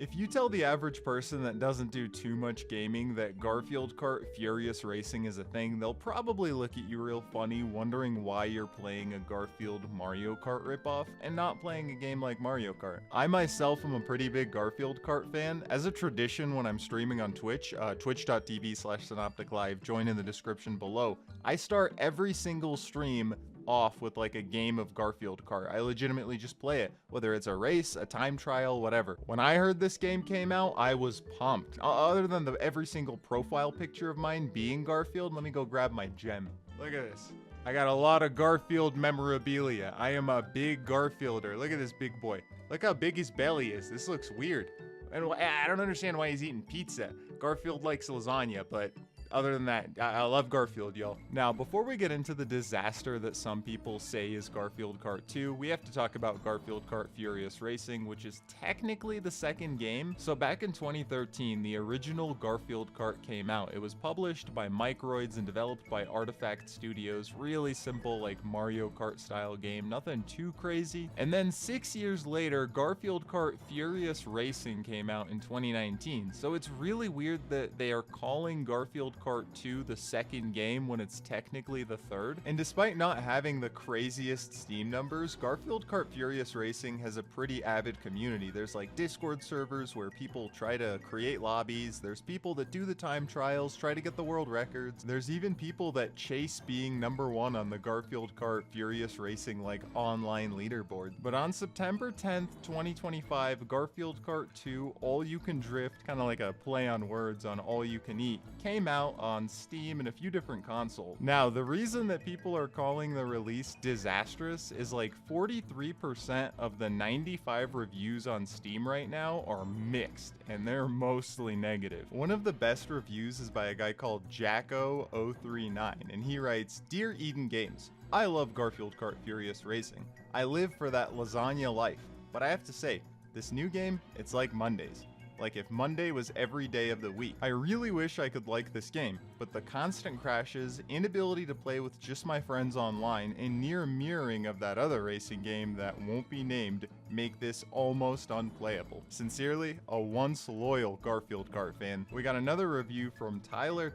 If you tell the average person that doesn't do too much gaming that Garfield Kart Furious Racing is a thing, they'll probably look at you real funny, wondering why you're playing a Garfield Mario Kart ripoff and not playing a game like Mario Kart. I myself am a pretty big Garfield Kart fan. As a tradition when I'm streaming on Twitch, twitch.tv/Synoptic Live, join in the description below, I start every single stream off with like a game of Garfield Kart. I legitimately just play it, whether it's a race, a time trial, whatever. When I heard this game came out, I was pumped. Other than every single profile picture of mine being Garfield, let me go grab my gem. Look at this. I got a lot of Garfield memorabilia. I am a big Garfielder. Look at this big boy. Look how big his belly is. This looks weird. And I don't understand why he's eating pizza. Garfield likes lasagna, but other than that, I love Garfield, y'all. Now, before we get into the disaster that some people say is Garfield Kart 2, we have to talk about Garfield Kart Furious Racing, which is technically the second game. So back in 2013, the original Garfield Kart came out. It was published by Microids and developed by Artifact Studios. Really simple, like Mario Kart style game, nothing too crazy. And then 6 years later, Garfield Kart Furious Racing came out in 2019. So it's really weird that they are calling Garfield Kart 2 the second game when it's technically the third. And despite not having the craziest Steam numbers, Garfield Kart Furious Racing has a pretty avid community. There's like Discord servers where people try to create lobbies. There's people that do the time trials, try to get the world records. There's even people that chase being #1 on the Garfield Kart Furious Racing like online leaderboard. But on September 10th, 2025, Garfield Kart 2 All You Can Drift, kind of like a play on words on All You Can Eat, came out on Steam and a few different consoles. Now, the reason that people are calling the release disastrous is like 43% of the 95 reviews on Steam right now are mixed, and they're mostly negative. One of the best reviews is by a guy called Jacko039, and he writes, "Dear Eden Games, I love Garfield Kart Furious Racing. I live for that lasagna life, but I have to say, this new game, it's like Mondays. Like if Monday was every day of the week. I really wish I could like this game, but the constant crashes, inability to play with just my friends online, and near mirroring of that other racing game that won't be named make this almost unplayable. Sincerely, a once loyal Garfield Kart fan." We got another review from Tyler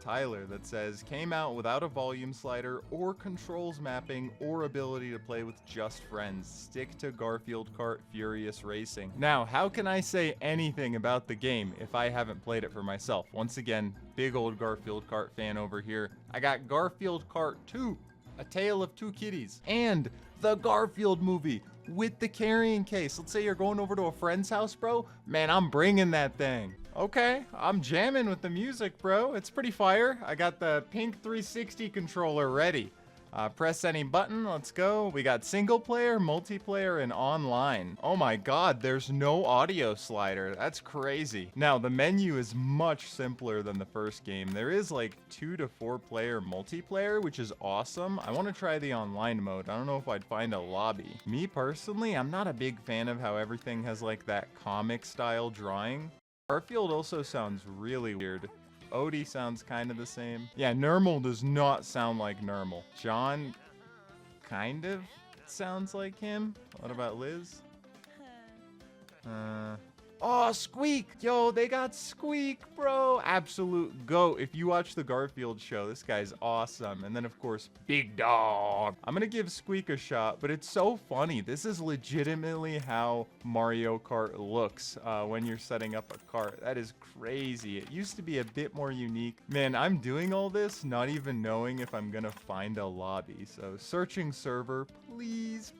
that says, "Came out without a volume slider or controls mapping or ability to play with just friends. Stick to Garfield Kart Furious Racing." Now, how can I say anything about the game if I haven't played it for myself? Once again, big old Garfield Kart fan over here. I got Garfield Kart 2, A Tale of Two Kitties, and the Garfield movie with the carrying case. Let's say you're going over to a friend's house, bro. Man, I'm bringing that thing. Okay, I'm jamming with the music, bro. It's pretty fire. I got the pink 360 controller ready. Press any button, let's go. We got single player, multiplayer, and online. Oh my god, there's no audio slider. That's crazy. Now, the menu is much simpler than the first game. There is like 2 to 4 player multiplayer, which is awesome. I want to try the online mode. I don't know if I'd find a lobby. Me personally, I'm not a big fan of how everything has like that comic style drawing. Garfield also sounds really weird. Odie sounds kind of the same. Yeah, Nermal does not sound like Nermal. John kind of sounds like him. What about Liz? Oh, Squeak! Yo, they got Squeak, bro! Absolute GOAT. If you watch the Garfield show, this guy's awesome. And then, of course, Big Dog. I'm gonna give Squeak a shot, but it's so funny. This is legitimately how Mario Kart looks when you're setting up a kart. That is crazy. It used to be a bit more unique. Man, I'm doing all this not even knowing if I'm gonna find a lobby. So, searching server, please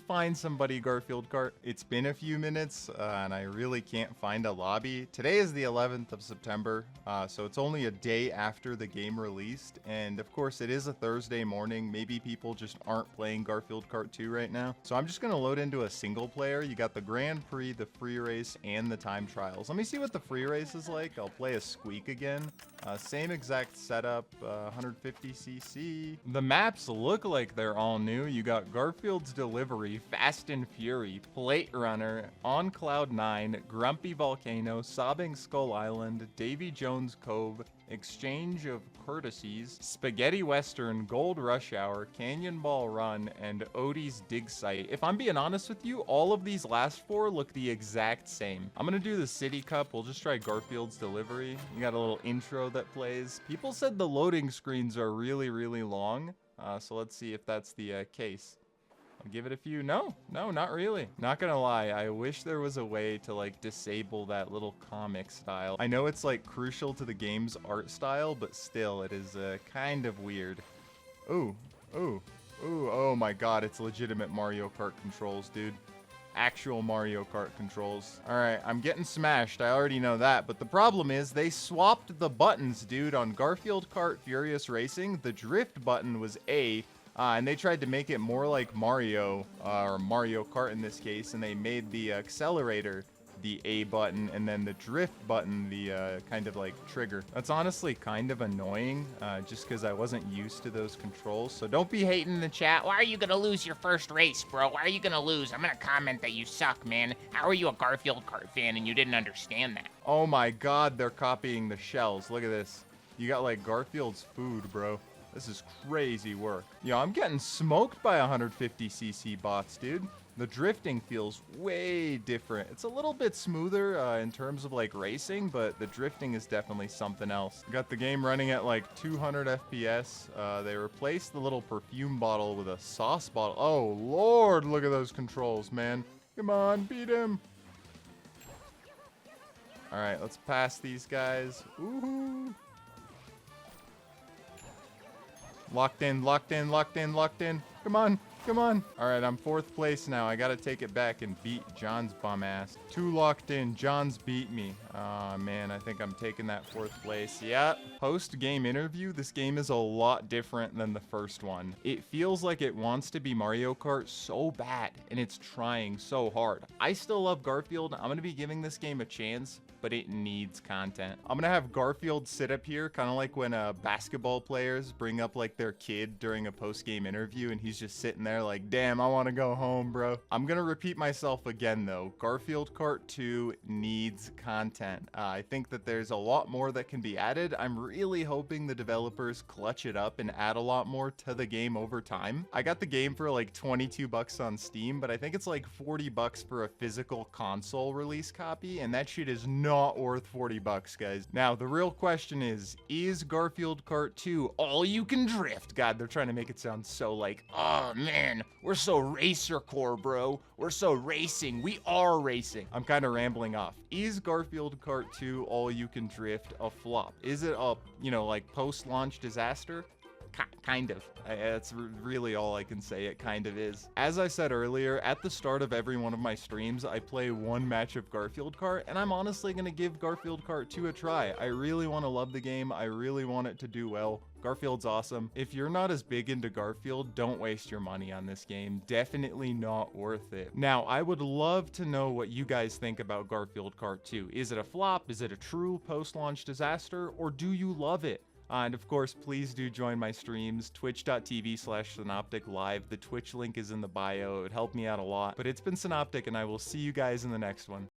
find somebody, Garfield Kart. It's been a few minutes, and I really can't find a lobby. Today is the 11th of September, so it's only a day after the game released, and of course it is a Thursday morning. Maybe people just aren't playing Garfield Kart 2 right now. So I'm just gonna load into a single player. You got the Grand Prix, the free race, and the time trials. Let me see what the free race is like. I'll play a Squeak again. Same exact setup, 150cc. The maps look like they're all new. You got Garfield's Delivery, Fast and Fury, Plate Runner, On Cloud 9, Grumpy Volcano, Sobbing Skull Island, Davy Jones Cove, Exchange of Courtesies, Spaghetti Western, Gold Rush Hour, Cannonball Run, and Odie's Dig Site. If I'm being honest with you, all of these last 4 look the exact same. I'm gonna do the City Cup. We'll just try Garfield's Delivery. You got a little intro that plays. People said the loading screens are really, really long. So let's see if that's the case. I'll give it a few. No, not really. Not gonna lie, I wish there was a way to like disable that little comic style. I know it's like crucial to the game's art style, but still, it is kind of weird. Ooh, oh my god, it's legitimate Mario Kart controls, dude. Actual Mario Kart controls. All right, I'm getting smashed. I already know that. But the problem is they swapped the buttons, dude. On Garfield Kart Furious Racing, the drift button was A. And they tried to make it more like Mario, or Mario Kart in this case, and they made the accelerator the A button, and then the drift button the kind of like trigger. That's honestly kind of annoying, just because I wasn't used to those controls. So don't be hating in the chat. Why are you gonna lose your first race, bro? Why are you gonna lose? I'm gonna comment that you suck, man. How are you a Garfield Kart fan and you didn't understand that? Oh my god, they're copying the shells. Look at this. You got like Garfield's food, bro. This is crazy work. Yo, I'm getting smoked by 150cc bots, dude. The drifting feels way different. It's a little bit smoother in terms of like racing, but the drifting is definitely something else. Got the game running at like 200 FPS. They replaced the little perfume bottle with a sauce bottle. Oh, Lord, look at those controls, man. Come on, beat him. All right, let's pass these guys. Woohoo. Locked in, locked in, locked in, locked in. Come on, come on. All right, I'm 4th place now. I got to take it back and beat John's bum ass. 2 locked in. John's beat me. Oh, man, I think I'm taking that 4th place. Yeah. Post-game interview, this game is a lot different than the first one. It feels like it wants to be Mario Kart so bad, and it's trying so hard. I still love Garfield. I'm going to be giving this game a chance, but it needs content. I'm gonna have Garfield sit up here, kind of like when basketball players bring up like their kid during a post-game interview, and he's just sitting there like, damn, I want to go home, bro. I'm gonna repeat myself again though. Garfield Kart 2 needs content. I think that there's a lot more that can be added. I'm really hoping the developers clutch it up and add a lot more to the game over time. I got the game for like 22 bucks on Steam, but I think it's like 40 bucks for a physical console release copy, and that shit is not worth 40 bucks, guys. Now, the real question is Garfield Kart 2 all you can drift? God, they're trying to make it sound so like, oh man, we're so racer core, bro. We're so racing. We are racing. I'm kind of rambling off. Is Garfield Kart 2 all you can drift a flop? Is it a, like post-launch disaster? Kind of. That's really all I can say. It kind of is. As I said earlier, at the start of every one of my streams, I play one match of Garfield Kart, and I'm honestly going to give Garfield Kart 2 a try. I really want to love the game. I really want it to do well. Garfield's awesome. If you're not as big into Garfield, don't waste your money on this game. Definitely not worth it. Now, I would love to know what you guys think about Garfield Kart 2. Is it a flop? Is it a true post-launch disaster? Or do you love it? And of course, please do join my streams, twitch.tv/Synoptic Live. The Twitch link is in the bio. It would help me out a lot. But it's been Synoptic, and I will see you guys in the next one.